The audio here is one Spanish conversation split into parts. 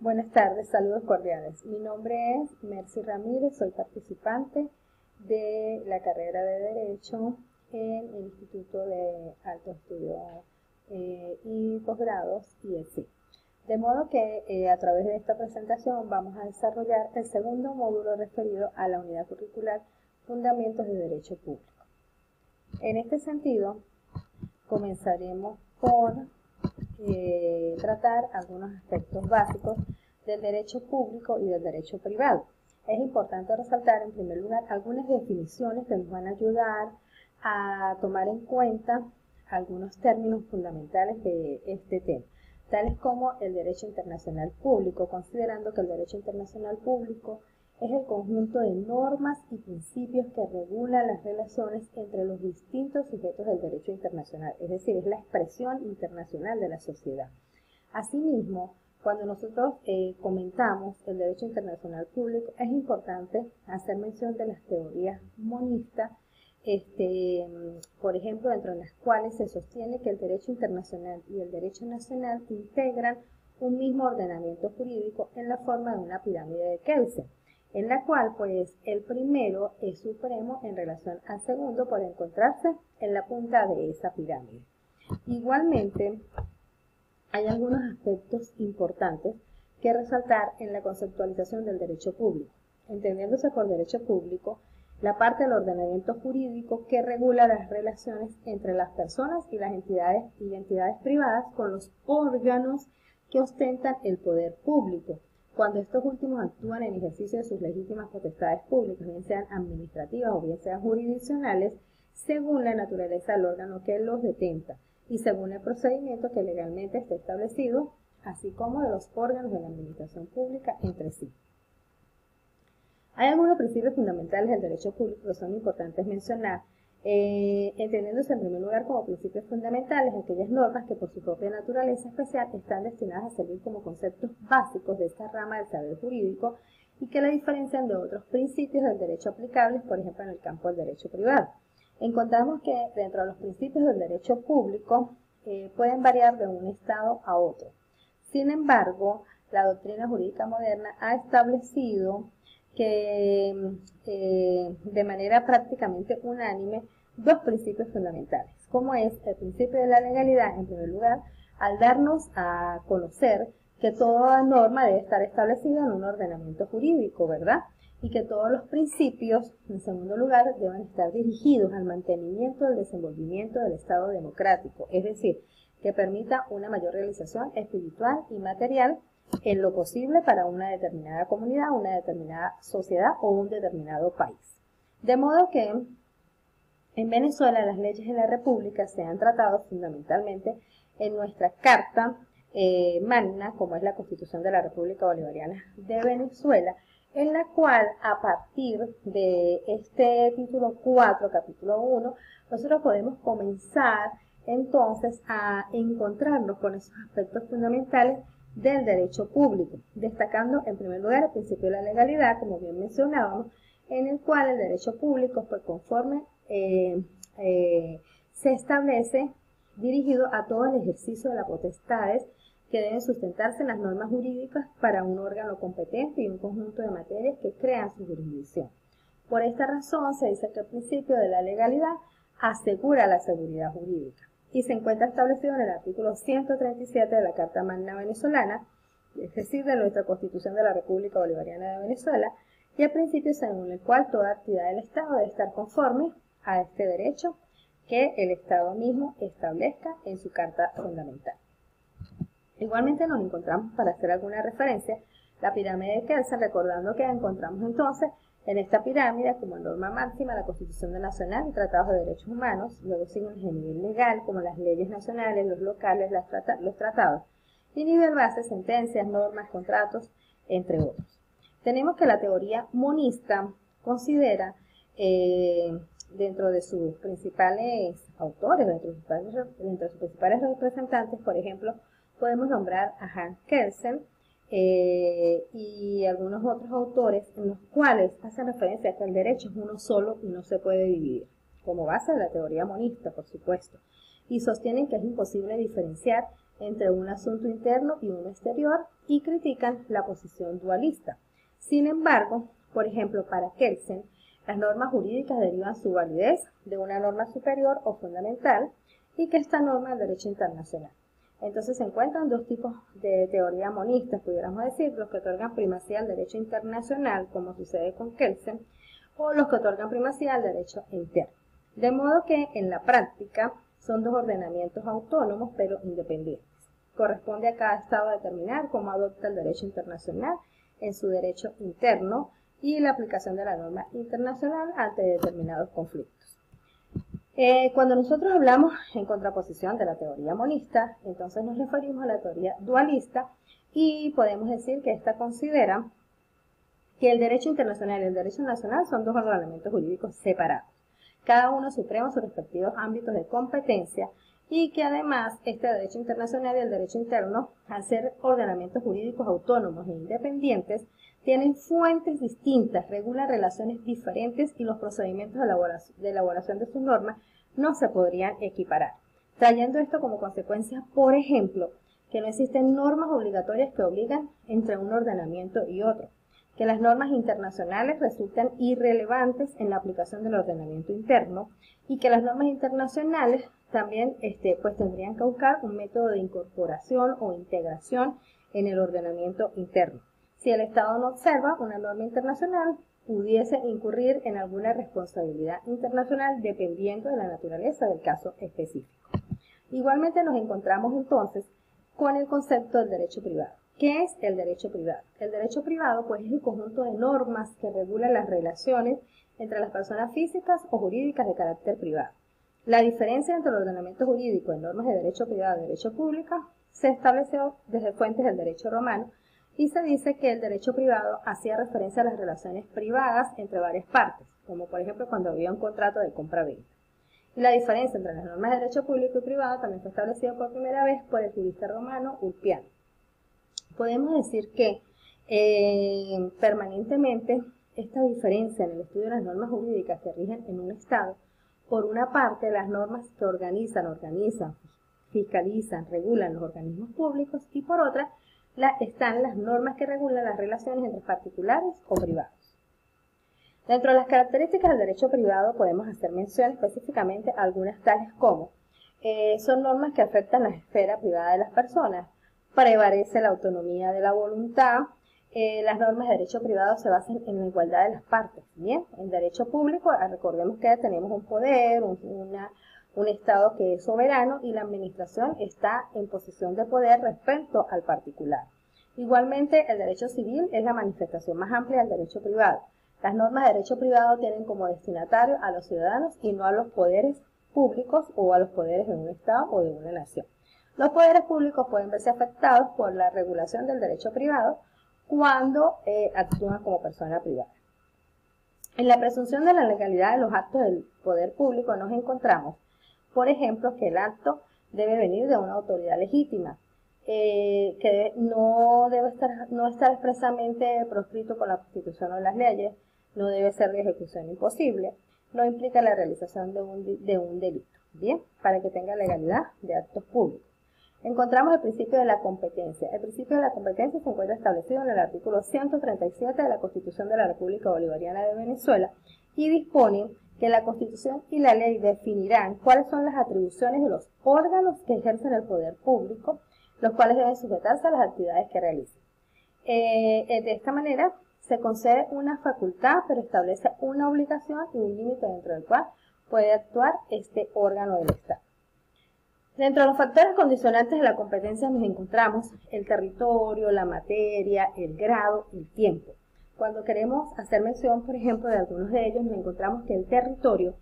Buenas tardes, saludos cordiales. Mi nombre es Mercy Ramírez, soy participante de la carrera de Derecho en el Instituto de Alto Estudio y Posgrados IESI. De modo que a través de esta presentación vamos a desarrollar el segundo módulo referido a la unidad curricular Fundamentos de Derecho Público. En este sentido, comenzaremos por tratar algunos aspectos básicos del derecho público y del derecho privado. Es importante resaltar en primer lugar algunas definiciones que nos van a ayudar a tomar en cuenta algunos términos fundamentales de este tema, tales como el derecho internacional público, considerando que el derecho internacional público es el conjunto de normas y principios que regulan las relaciones entre los distintos sujetos del derecho internacional, es decir, es la expresión internacional de la sociedad. Asimismo, cuando nosotros comentamos el derecho internacional público, es importante hacer mención de las teorías monistas, por ejemplo, dentro de las cuales se sostiene que el derecho internacional y el derecho nacional integran un mismo ordenamiento jurídico en la forma de una pirámide de Kelsen, en la cual pues el primero es supremo en relación al segundo por encontrarse en la punta de esa pirámide. Igualmente, hay algunos aspectos importantes que resaltar en la conceptualización del derecho público, entendiéndose por derecho público la parte del ordenamiento jurídico que regula las relaciones entre las personas y las entidades privadas con los órganos que ostentan el poder público, cuando estos últimos actúan en ejercicio de sus legítimas potestades públicas, bien sean administrativas o bien sean jurisdiccionales, según la naturaleza del órgano que los detenta y según el procedimiento que legalmente esté establecido, así como de los órganos de la administración pública entre sí. Hay algunos principios fundamentales del derecho público que son importantes mencionar, entendiéndose en primer lugar como principios fundamentales aquellas normas que por su propia naturaleza especial están destinadas a servir como conceptos básicos de esta rama del saber jurídico y que la diferencian de otros principios del derecho aplicables, por ejemplo, en el campo del derecho privado. Encontramos que dentro de los principios del derecho público pueden variar de un estado a otro. Sin embargo, la doctrina jurídica moderna ha establecido que de manera prácticamente unánime dos principios fundamentales, como es el principio de la legalidad en primer lugar, al darnos a conocer que toda norma debe estar establecida en un ordenamiento jurídico, ¿verdad? Y que todos los principios, en segundo lugar, deben estar dirigidos al mantenimiento del desenvolvimiento del Estado democrático, es decir, que permita una mayor realización espiritual y material en lo posible para una determinada comunidad, una determinada sociedad o un determinado país. De modo que en Venezuela las leyes de la República se han tratado fundamentalmente en nuestra Carta Magna, como es la Constitución de la República Bolivariana de Venezuela, en la cual a partir de este título 4, capítulo 1, nosotros podemos comenzar entonces a encontrarnos con esos aspectos fundamentales del derecho público, destacando en primer lugar el principio de la legalidad, como bien mencionábamos, en el cual el derecho público, pues conforme se establece, dirigido a todo el ejercicio de las potestades que deben sustentarse en las normas jurídicas para un órgano competente y un conjunto de materias que crean su jurisdicción. Por esta razón se dice que el principio de la legalidad asegura la seguridad jurídica y se encuentra establecido en el artículo 137 de la Carta Magna Venezolana, es decir, de nuestra Constitución de la República Bolivariana de Venezuela, y el principio según el cual toda actividad del Estado debe estar conforme a este derecho que el Estado mismo establezca en su Carta Fundamental. Igualmente nos encontramos, para hacer alguna referencia, la pirámide de Kelsen, recordando que encontramos entonces en esta pirámide como norma máxima la Constitución Nacional y Tratados de Derechos Humanos, luego siguen a nivel legal como las leyes nacionales, los locales, los tratados, y nivel base, sentencias, normas, contratos, entre otros. Tenemos que la teoría monista considera dentro de sus principales autores, dentro de sus principales representantes, por ejemplo, podemos nombrar a Hans Kelsen y algunos otros autores en los cuales hacen referencia a que el derecho es uno solo y no se puede dividir, como base de la teoría monista, por supuesto, y sostienen que es imposible diferenciar entre un asunto interno y uno exterior y critican la posición dualista. Sin embargo, por ejemplo, para Kelsen, las normas jurídicas derivan su validez de una norma superior o fundamental y que esta norma es derecho internacional. Entonces se encuentran dos tipos de teoría monistas, pudiéramos decir, los que otorgan primacía al derecho internacional, como sucede con Kelsen, o los que otorgan primacía al derecho interno. De modo que en la práctica son dos ordenamientos autónomos pero independientes. Corresponde a cada Estado determinar cómo adopta el derecho internacional en su derecho interno y la aplicación de la norma internacional ante determinados conflictos. Cuando nosotros hablamos en contraposición de la teoría monista, entonces nos referimos a la teoría dualista y podemos decir que esta considera que el derecho internacional y el derecho nacional son dos ordenamientos jurídicos separados, cada uno supremo en sus respectivos ámbitos de competencia y que además este derecho internacional y el derecho interno, al ser ordenamientos jurídicos autónomos e independientes, tienen fuentes distintas, regulan relaciones diferentes y los procedimientos de elaboración de sus normas no se podrían equiparar, trayendo esto como consecuencia, por ejemplo, que no existen normas obligatorias que obligan entre un ordenamiento y otro, que las normas internacionales resultan irrelevantes en la aplicación del ordenamiento interno y que las normas internacionales también pues tendrían que buscar un método de incorporación o integración en el ordenamiento interno. Si el Estado no observa una norma internacional, pudiese incurrir en alguna responsabilidad internacional dependiendo de la naturaleza del caso específico. Igualmente nos encontramos entonces con el concepto del derecho privado. ¿Qué es el derecho privado? El derecho privado pues es el conjunto de normas que regulan las relaciones entre las personas físicas o jurídicas de carácter privado. La diferencia entre el ordenamiento jurídico en normas de derecho privado y derecho público se estableció desde fuentes del derecho romano y se dice que el derecho privado hacía referencia a las relaciones privadas entre varias partes, como por ejemplo cuando había un contrato de compra-venta. Y la diferencia entre las normas de derecho público y privado también fue establecida por primera vez por el jurista romano Ulpiano. Podemos decir que permanentemente esta diferencia en el estudio de las normas jurídicas que rigen en un Estado, por una parte las normas que organizan, fiscalizan, regulan los organismos públicos y por otra están las normas que regulan las relaciones entre particulares o privados. Dentro de las características del derecho privado podemos hacer mención específicamente a algunas tales como son normas que afectan la esfera privada de las personas, prevalece la autonomía de la voluntad, las normas de derecho privado se basan en la igualdad de las partes. Bien, en derecho público recordemos que tenemos un poder, un Estado que es soberano y la administración está en posición de poder respecto al particular. Igualmente, el derecho civil es la manifestación más amplia del derecho privado. Las normas de derecho privado tienen como destinatario a los ciudadanos y no a los poderes públicos o a los poderes de un Estado o de una nación. Los poderes públicos pueden verse afectados por la regulación del derecho privado cuando actúan como persona privada. En la presunción de la legalidad de los actos del poder público nos encontramos, por ejemplo, que el acto debe venir de una autoridad legítima, que no estar expresamente proscrito por la Constitución o las leyes, no debe ser de ejecución imposible, no implica la realización de un delito, bien, para que tenga legalidad de actos públicos. Encontramos el principio de la competencia. El principio de la competencia se encuentra establecido en el artículo 137 de la Constitución de la República Bolivariana de Venezuela y dispone que la Constitución y la ley definirán cuáles son las atribuciones de los órganos que ejercen el poder público, los cuales deben sujetarse a las actividades que realicen. De esta manera se concede una facultad, pero establece una obligación y un límite dentro del cual puede actuar este órgano del Estado. Dentro de los factores condicionantes de la competencia nos encontramos el territorio, la materia, el grado, el tiempo. Cuando queremos hacer mención, por ejemplo, de algunos de ellos, nos encontramos que el territorio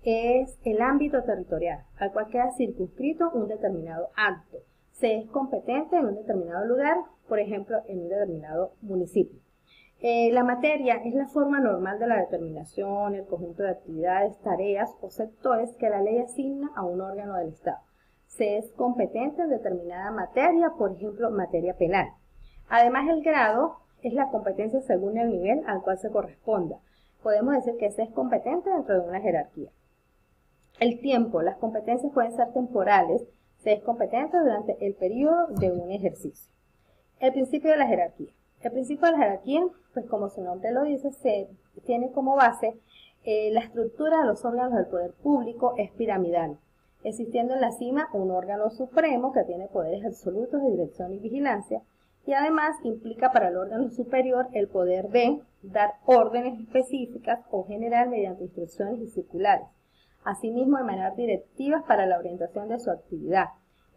es el ámbito territorial al cual queda circunscrito un determinado acto. Se es competente en un determinado lugar, por ejemplo, en un determinado municipio. La materia es la forma normal de la determinación, el conjunto de actividades, tareas o sectores que la ley asigna a un órgano del Estado. Se es competente en determinada materia, por ejemplo, materia penal. Además, el grado es la competencia según el nivel al cual se corresponda. Podemos decir que se es competente dentro de una jerarquía. El tiempo, las competencias pueden ser temporales, Se es competente durante el periodo de un ejercicio. El principio de la jerarquía. El principio de la jerarquía, pues como su nombre lo dice, se tiene como base la estructura de los órganos del poder público es piramidal, existiendo en la cima un órgano supremo que tiene poderes absolutos de dirección y vigilancia, y además implica para el órgano superior el poder de dar órdenes específicas o general mediante instrucciones y circulares, asimismo emanar directivas para la orientación de su actividad.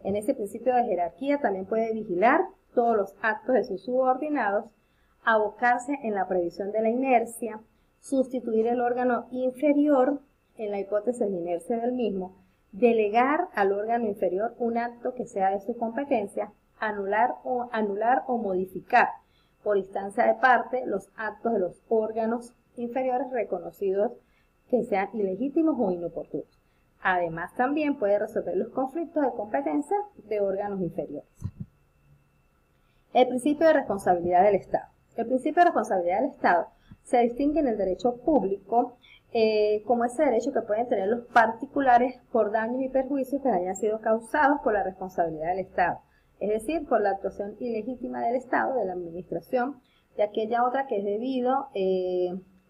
En ese principio de jerarquía también puede vigilar todos los actos de sus subordinados, abocarse en la previsión de la inercia, sustituir el órgano inferior en la hipótesis de inercia del mismo, delegar al órgano inferior un acto que sea de su competencia, anular o modificar por instancia de parte los actos de los órganos inferiores reconocidos que sean ilegítimos o inoportunos. Además, también puede resolver los conflictos de competencia de órganos inferiores. El principio de responsabilidad del Estado. El principio de responsabilidad del Estado se distingue en el derecho público como ese derecho que pueden tener los particulares por daños y perjuicios que hayan sido causados por la responsabilidad del Estado, es decir, por la actuación ilegítima del Estado, de la administración, de aquella otra que es debido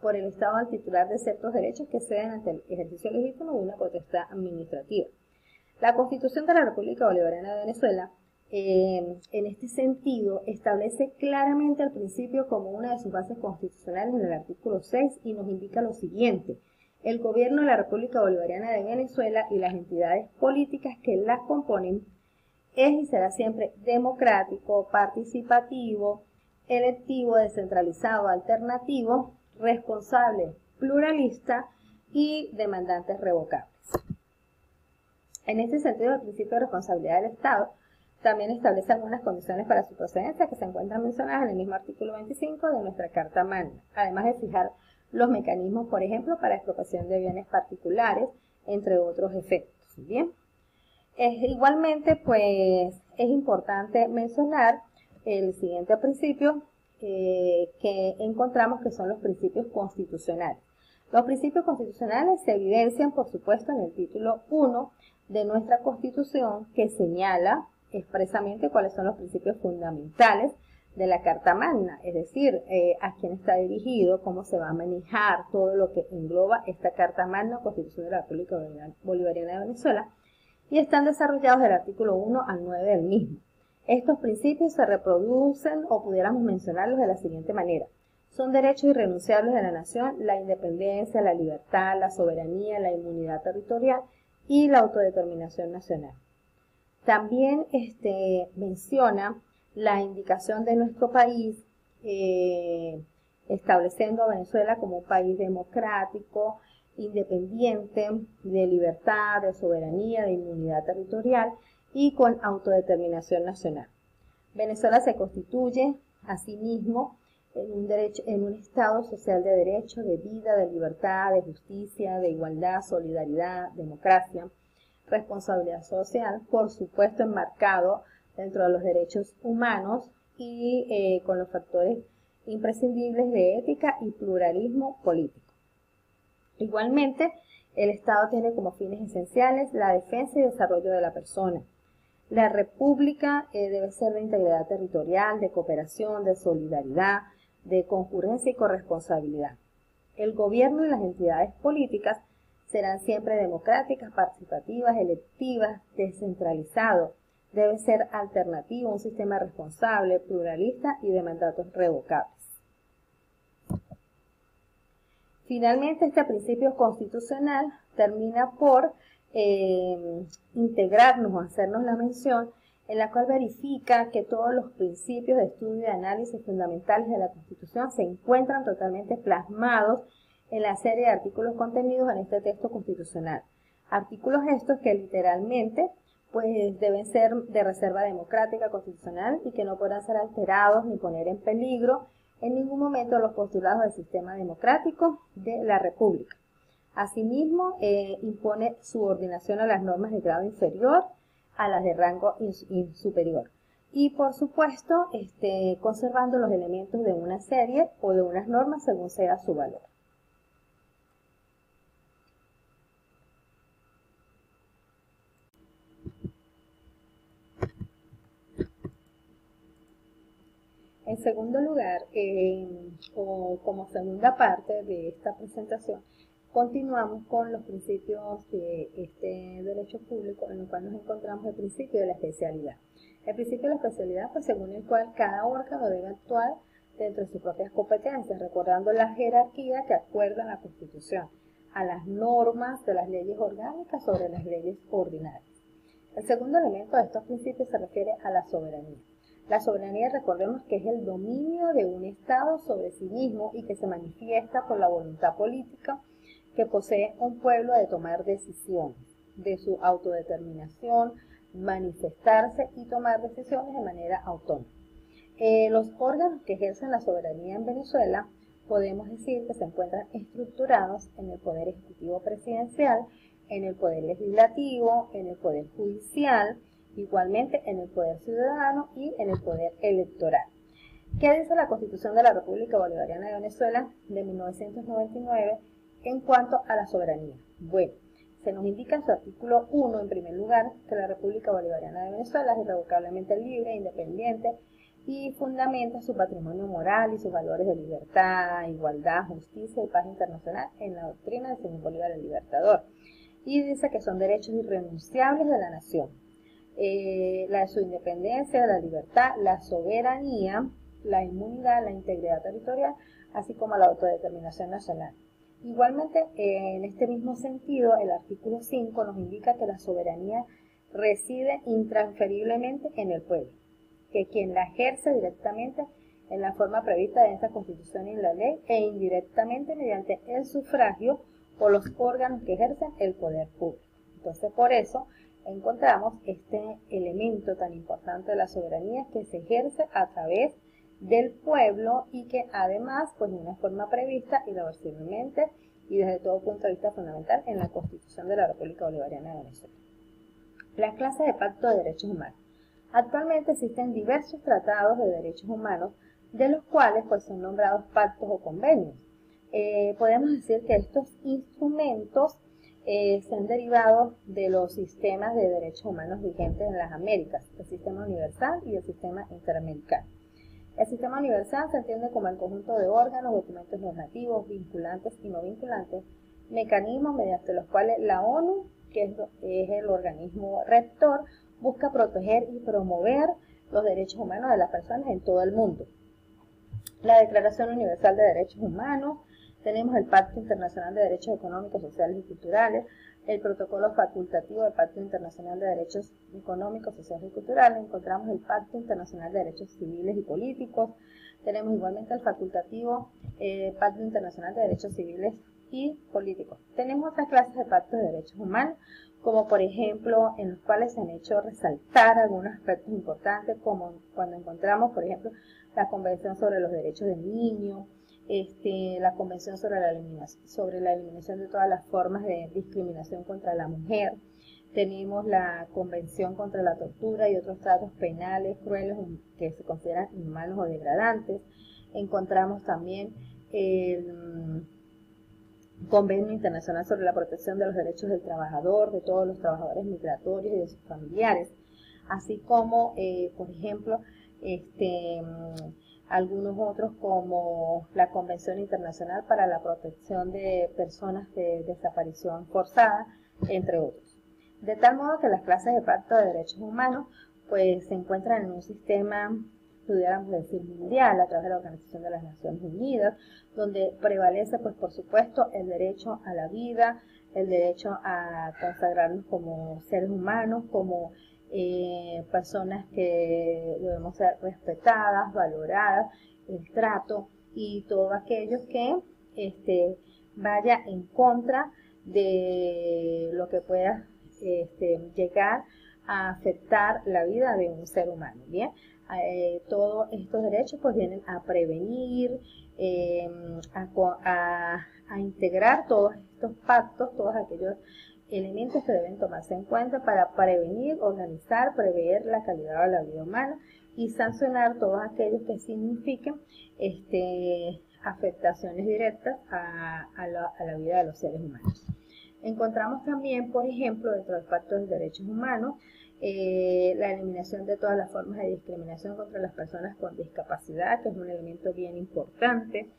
por el Estado al titular de ciertos derechos que se den ante el ejercicio legítimo de una potestad administrativa. La Constitución de la República Bolivariana de Venezuela, en este sentido, establece claramente el principio como una de sus bases constitucionales en el artículo 6 y nos indica lo siguiente: el gobierno de la República Bolivariana de Venezuela y las entidades políticas que la componen es y será siempre democrático, participativo, electivo, descentralizado, alternativo, responsable, pluralista y de mandantes revocables. En este sentido, el principio de responsabilidad del Estado también establece algunas condiciones para su procedencia que se encuentran mencionadas en el mismo artículo 25 de nuestra Carta Magna, además de fijar los mecanismos, por ejemplo, para expropiación de bienes particulares, entre otros efectos. ¿Bien? Igualmente, pues, es importante mencionar el siguiente principio que encontramos, que son los principios constitucionales. Los principios constitucionales se evidencian, por supuesto, en el título 1 de nuestra Constitución, que señala expresamente cuáles son los principios fundamentales de la Carta Magna, es decir, a quién está dirigido, cómo se va a manejar todo lo que engloba esta Carta Magna, Constitución de la República Bolivariana de Venezuela, y están desarrollados del artículo 1 al 9 del mismo. Estos principios se reproducen, o pudiéramos mencionarlos de la siguiente manera: son derechos irrenunciables de la nación la independencia, la libertad, la soberanía, la inmunidad territorial y la autodeterminación nacional. También menciona la indicación de nuestro país, estableciendo a Venezuela como un país democrático, independiente, de libertad, de soberanía, de inmunidad territorial y con autodeterminación nacional. Venezuela se constituye, asimismo, en un Estado social de derecho, de vida, de libertad, de justicia, de igualdad, solidaridad, democracia, responsabilidad social, por supuesto enmarcado dentro de los derechos humanos y con los factores imprescindibles de ética y pluralismo político. Igualmente, el Estado tiene como fines esenciales la defensa y desarrollo de la persona. La República debe ser de integridad territorial, de cooperación, de solidaridad, de concurrencia y corresponsabilidad. El gobierno y las entidades políticas serán siempre democráticas, participativas, electivas, descentralizado. Debe ser alternativo, un sistema responsable, pluralista y de mandatos revocables. Finalmente, este principio constitucional termina por integrarnos o hacernos la mención en la cual verifica que todos los principios de estudio y de análisis fundamentales de la Constitución se encuentran totalmente plasmados en la serie de artículos contenidos en este texto constitucional. Artículos estos que literalmente pues deben ser de reserva democrática constitucional y que no podrán ser alterados ni poner en peligro en ningún momento los postulados del sistema democrático de la República. Asimismo, impone subordinación a las normas de grado inferior a las de rango superior. Y por supuesto, conservando los elementos de una serie o de unas normas según sea su valor. En segundo lugar, o como segunda parte de esta presentación, continuamos con los principios de este derecho público, en el cual nos encontramos el principio de la especialidad. El principio de la especialidad, pues según el cual cada órgano debe actuar dentro de sus propias competencias, recordando la jerarquía que acuerda la Constitución a las normas de las leyes orgánicas sobre las leyes ordinarias. El segundo elemento de estos principios se refiere a la soberanía. La soberanía, recordemos que es el dominio de un Estado sobre sí mismo y que se manifiesta por la voluntad política que posee un pueblo de tomar decisiones, de su autodeterminación, manifestarse y tomar decisiones de manera autónoma. Los órganos que ejercen la soberanía en Venezuela podemos decir que se encuentran estructurados en el Poder Ejecutivo Presidencial, en el Poder Legislativo, en el Poder Judicial, igualmente en el Poder Ciudadano y en el Poder Electoral. ¿Qué dice la Constitución de la República Bolivariana de Venezuela de 1999 en cuanto a la soberanía? Bueno, se nos indica en su artículo 1, en primer lugar, que la República Bolivariana de Venezuela es irrevocablemente libre, independiente y fundamenta su patrimonio moral y sus valores de libertad, igualdad, justicia y paz internacional en la doctrina de Simón Bolívar el Libertador. Y dice que son derechos irrenunciables de la nación. La de su independencia, la libertad, la soberanía, la inmunidad, la integridad territorial, así como la autodeterminación nacional. Igualmente, en este mismo sentido, el artículo 5 nos indica que la soberanía reside intransferiblemente en el pueblo, que quien la ejerce directamente en la forma prevista en esta Constitución y la ley e indirectamente mediante el sufragio o los órganos que ejercen el poder público. Entonces, por eso encontramos este elemento tan importante de la soberanía que se ejerce a través del pueblo y que además, pues de una forma prevista irreversiblemente y desde todo punto de vista fundamental en la Constitución de la República Bolivariana de Venezuela. Las clases de pacto de derechos humanos. Actualmente existen diversos tratados de derechos humanos, de los cuales pues son nombrados pactos o convenios. Podemos decir que estos instrumentos se han derivado de los sistemas de derechos humanos vigentes en las Américas, el sistema universal y el sistema interamericano. El sistema universal se entiende como el conjunto de órganos, documentos normativos, vinculantes y no vinculantes, mecanismos mediante los cuales la ONU, que es el organismo rector, busca proteger y promover los derechos humanos de las personas en todo el mundo. La Declaración Universal de Derechos Humanos, tenemos el Pacto Internacional de Derechos Económicos, Sociales y Culturales, el Protocolo Facultativo del Pacto Internacional de Derechos Económicos, Sociales y Culturales, encontramos el Pacto Internacional de Derechos Civiles y Políticos, tenemos igualmente el facultativo Pacto Internacional de Derechos Civiles y Políticos. Tenemos otras clases de pactos de derechos humanos, como por ejemplo en los cuales se han hecho resaltar algunos aspectos importantes, como cuando encontramos, por ejemplo, la Convención sobre los Derechos del Niño, la Convención sobre la eliminación de todas las formas de discriminación contra la mujer. Tenemos la Convención contra la tortura y otros tratos penales crueles que se consideran inhumanos o degradantes. Encontramos también el Convenio Internacional sobre la Protección de los Derechos del Trabajador, de todos los trabajadores migratorios y de sus familiares, así como, por ejemplo, algunos otros como la Convención Internacional para la Protección de Personas de Desaparición Forzada, entre otros. De tal modo que las clases de pacto de derechos humanos pues se encuentran en un sistema, pudiéramos decir, mundial, a través de la Organización de las Naciones Unidas, donde prevalece pues por supuesto el derecho a la vida, el derecho a consagrarnos como seres humanos, como personas que debemos ser respetadas, valoradas, el trato y todo aquello que vaya en contra de lo que pueda llegar a afectar la vida de un ser humano. Bien, todos estos derechos pues vienen a prevenir, a integrar todos estos pactos, todos aquellos elementos que deben tomarse en cuenta para prevenir, organizar, prever la calidad de la vida humana y sancionar todos aquellos que signifiquen afectaciones directas a la vida de los seres humanos. Encontramos también, por ejemplo, dentro del Pacto de Derechos Humanos, la eliminación de todas las formas de discriminación contra las personas con discapacidad, que es un elemento bien importante.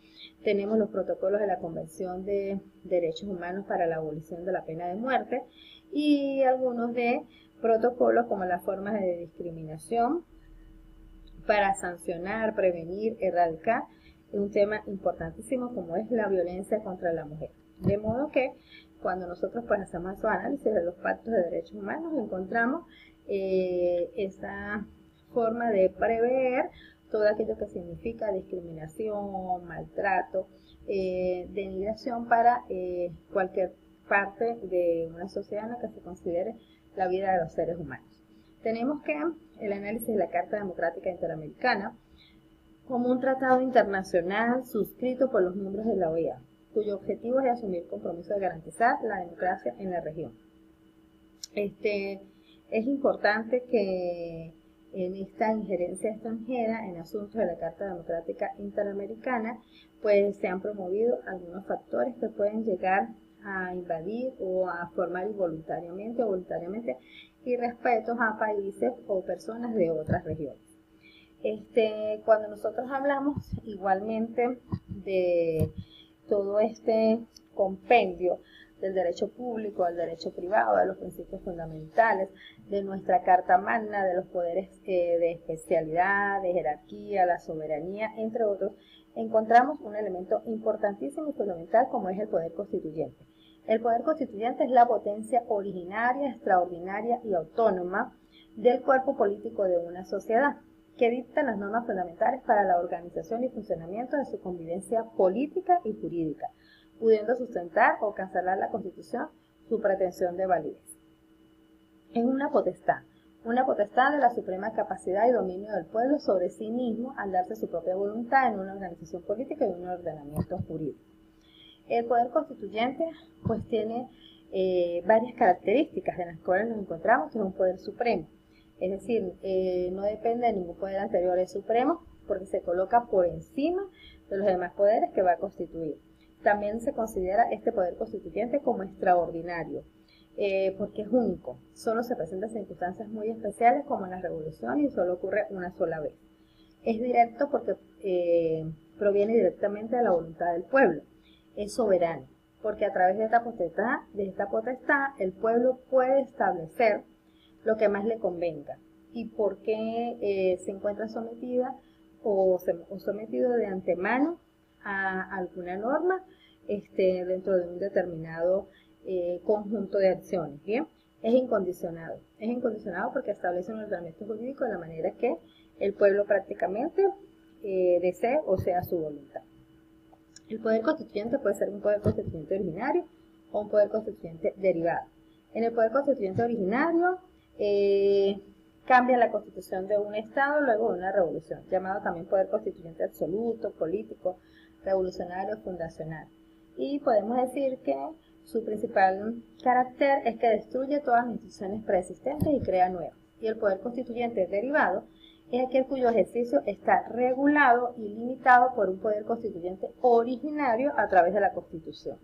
Tenemos los protocolos de la Convención de Derechos Humanos para la abolición de la pena de muerte y algunos de protocolos como las formas de discriminación para sancionar, prevenir, erradicar un tema importantísimo como es la violencia contra la mujer. De modo que cuando nosotros pues hacemos esos análisis de los pactos de derechos humanos encontramos esa forma de prever todo aquello que significa discriminación, maltrato, denigración para cualquier parte de una sociedad en la que se considere la vida de los seres humanos. Tenemos que el análisis de la Carta Democrática Interamericana como un tratado internacional suscrito por los miembros de la OEA, cuyo objetivo es asumir el compromiso de garantizar la democracia en la región. Es importante que en esta injerencia extranjera en asuntos de la Carta Democrática Interamericana, pues se han promovido algunos factores que pueden llegar a invadir o a formar involuntariamente o voluntariamente irrespetos a países o personas de otras regiones. Cuando nosotros hablamos igualmente de todo este compendio del derecho público, del derecho privado, de los principios fundamentales, de nuestra Carta Magna, de los poderes de especialidad, de jerarquía, la soberanía, entre otros, encontramos un elemento importantísimo y fundamental como es el poder constituyente. El poder constituyente es la potencia originaria, extraordinaria y autónoma del cuerpo político de una sociedad, que dicta las normas fundamentales para la organización y funcionamiento de su convivencia política y jurídica, pudiendo sustentar o cancelar la Constitución su pretensión de validez. Es una potestad de la suprema capacidad y dominio del pueblo sobre sí mismo al darse su propia voluntad en una organización política y un ordenamiento jurídico. El poder constituyente pues tiene varias características en las cuales nos encontramos, que es un poder supremo. Es decir, no depende de ningún poder anterior, es supremo porque se coloca por encima de los demás poderes que va a constituir. También se considera este poder constituyente como extraordinario, porque es único. Solo se presenta en circunstancias muy especiales como en la revolución y solo ocurre una sola vez. Es directo porque proviene directamente de la voluntad del pueblo. Es soberano porque a través de esta potestad el pueblo puede establecer lo que más le convenga y por qué se encuentra sometida o sometido de antemano a alguna norma dentro de un determinado conjunto de acciones. Bien, es incondicionado porque establece un ordenamiento jurídico de la manera que el pueblo prácticamente desee o sea su voluntad. El poder constituyente puede ser un poder constituyente originario o un poder constituyente derivado. En el poder constituyente originario cambia la constitución de un estado luego de una revolución, llamado también poder constituyente absoluto, político, revolucionario, fundacional. Y podemos decir que su principal carácter es que destruye todas las instituciones preexistentes y crea nuevas. Y el poder constituyente derivado es aquel cuyo ejercicio está regulado y limitado por un poder constituyente originario a través de la Constitución,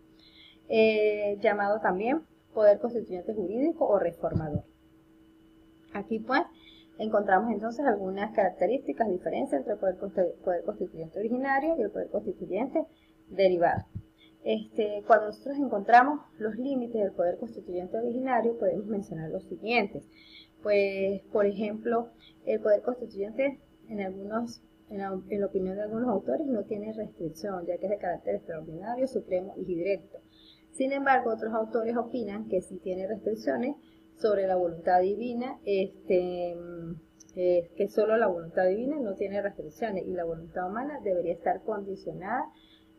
llamado también poder constituyente jurídico o reformador. Aquí pues encontramos entonces algunas características, diferencias entre el poder constituyente originario y el poder constituyente derivado. Cuando nosotros encontramos los límites del poder constituyente originario, podemos mencionar los siguientes. Pues, por ejemplo, el poder constituyente en la opinión de algunos autores no tiene restricción, ya que es de carácter extraordinario, supremo y directo. Sin embargo, otros autores opinan que sí tiene restricciones sobre la voluntad divina, que solo la voluntad divina no tiene restricciones y la voluntad humana debería estar condicionada,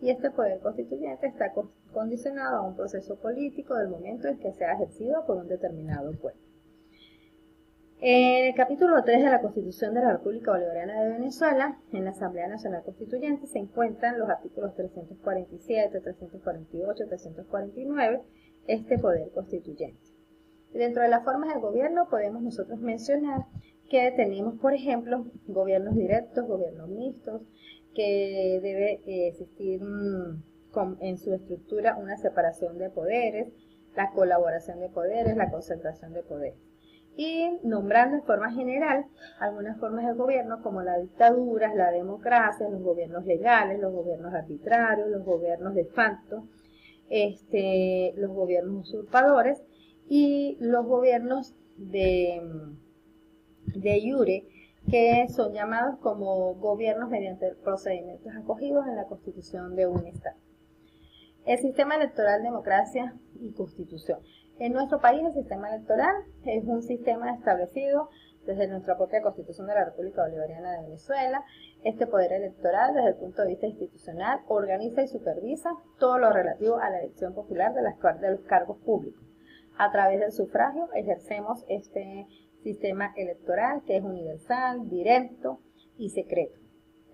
y este poder constituyente está condicionado a un proceso político del momento en que sea ejercido por un determinado pueblo. En el capítulo 3 de la Constitución de la República Bolivariana de Venezuela, en la Asamblea Nacional Constituyente, se encuentran los artículos 347, 348, 349, este poder constituyente. Dentro de las formas de gobierno podemos nosotros mencionar que tenemos, por ejemplo, gobiernos directos, gobiernos mixtos, que debe existir en su estructura una separación de poderes, la colaboración de poderes, la concentración de poderes. y nombrando de forma general algunas formas de gobierno como la dictadura, la democracia, los gobiernos legales, los gobiernos arbitrarios, los gobiernos de facto, los gobiernos usurpadores y los gobiernos de iure, que son llamados como gobiernos mediante procedimientos acogidos en la Constitución de un Estado. El sistema electoral, democracia y constitución. En nuestro país el sistema electoral es un sistema establecido desde nuestra propia Constitución de la República Bolivariana de Venezuela. Este poder electoral, desde el punto de vista institucional, organiza y supervisa todo lo relativo a la elección popular de los cargos públicos. A través del sufragio ejercemos este sistema electoral que es universal, directo y secreto,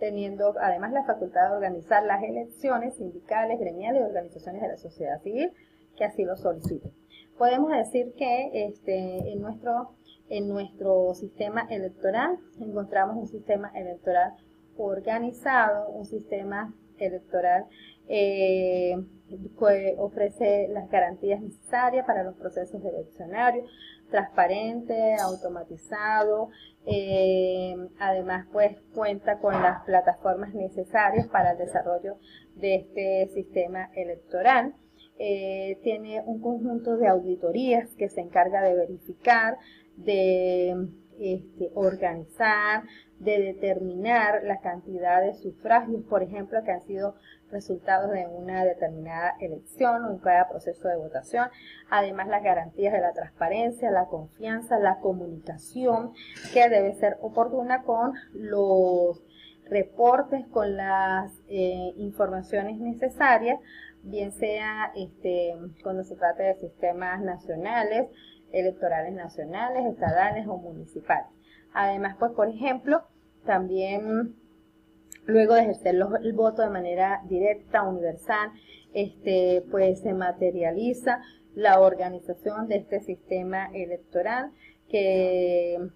teniendo además la facultad de organizar las elecciones sindicales, gremiales y organizaciones de la sociedad civil que así lo soliciten. Podemos decir que en nuestro sistema electoral encontramos un sistema electoral organizado, un sistema electoral que ofrece las garantías necesarias para los procesos eleccionarios, transparente, automatizado, además pues cuenta con las plataformas necesarias para el desarrollo de este sistema electoral. Tiene un conjunto de auditorías que se encarga de verificar, de organizar, de determinar la cantidad de sufragios, por ejemplo, que han sido resultados de una determinada elección o en cada proceso de votación. Además, las garantías de la transparencia, la confianza, la comunicación, que debe ser oportuna con los reportes, con las informaciones necesarias, bien sea cuando se trate de sistemas nacionales, electorales nacionales, estadales o municipales. Además, pues por ejemplo, también luego de ejercer el voto de manera directa, universal, pues se materializa la organización de este sistema electoral que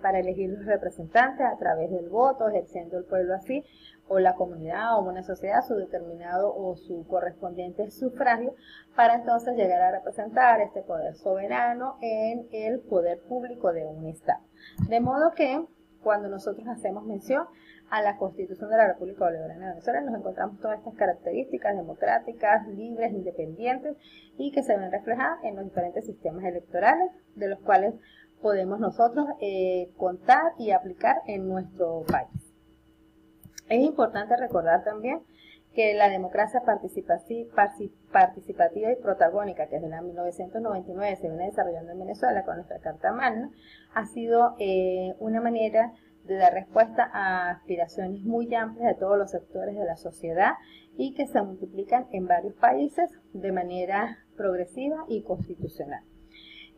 para elegir los representantes a través del voto, ejerciendo el pueblo así, o la comunidad o una sociedad su determinado o su correspondiente sufragio, para entonces llegar a representar este poder soberano en el poder público de un Estado. De modo que cuando nosotros hacemos mención a la Constitución de la República Bolivariana de Venezuela, nos encontramos todas estas características democráticas, libres, independientes y que se ven reflejadas en los diferentes sistemas electorales de los cuales podemos nosotros contar y aplicar en nuestro país. Es importante recordar también que la democracia participativa y protagónica, que desde la 1999 se viene desarrollando en Venezuela con nuestra Carta Magna, ha sido una manera de dar respuesta a aspiraciones muy amplias de todos los sectores de la sociedad y que se multiplican en varios países de manera progresiva y constitucional.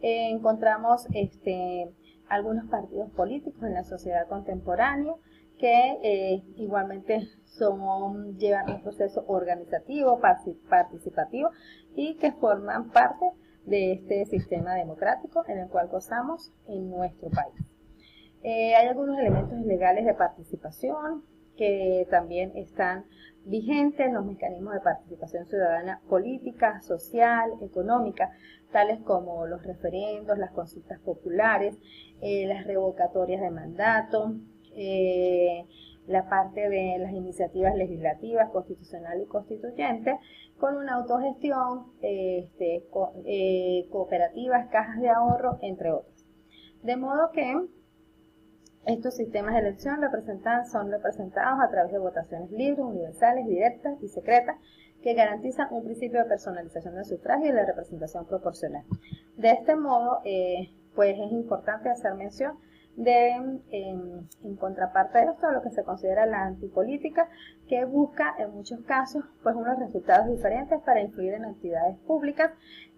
Encontramos algunos partidos políticos en la sociedad contemporánea que igualmente llevan un proceso organizativo, participativo y que forman parte de este sistema democrático en el cual gozamos en nuestro país. Hay algunos elementos legales de participación que también están vigentes, los mecanismos de participación ciudadana política, social, económica, tales como los referendos, las consultas populares, las revocatorias de mandato, la parte de las iniciativas legislativas, constitucional y constituyente, con una autogestión, cooperativas, cajas de ahorro, entre otros. De modo que estos sistemas de elección son representados a través de votaciones libres, universales, directas y secretas que garantizan un principio de personalización del sufragio y de la representación proporcional. De este modo, pues es importante hacer mención de, en contraparte de esto, lo que se considera la antipolítica, que busca en muchos casos pues unos resultados diferentes para influir en actividades públicas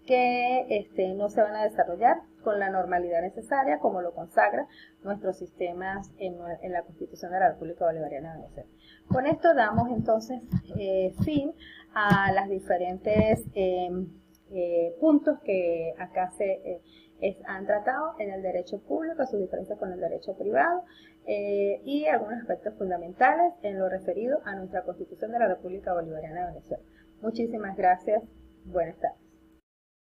que no se van a desarrollar con la normalidad necesaria, como lo consagra nuestros sistemas en la Constitución de la República Bolivariana de Venezuela. Con esto damos entonces fin a las diferentes puntos que acá se han tratado en el derecho público, sus diferencias con el derecho privado y algunos aspectos fundamentales en lo referido a nuestra Constitución de la República Bolivariana de Venezuela. Muchísimas gracias. Buenas tardes.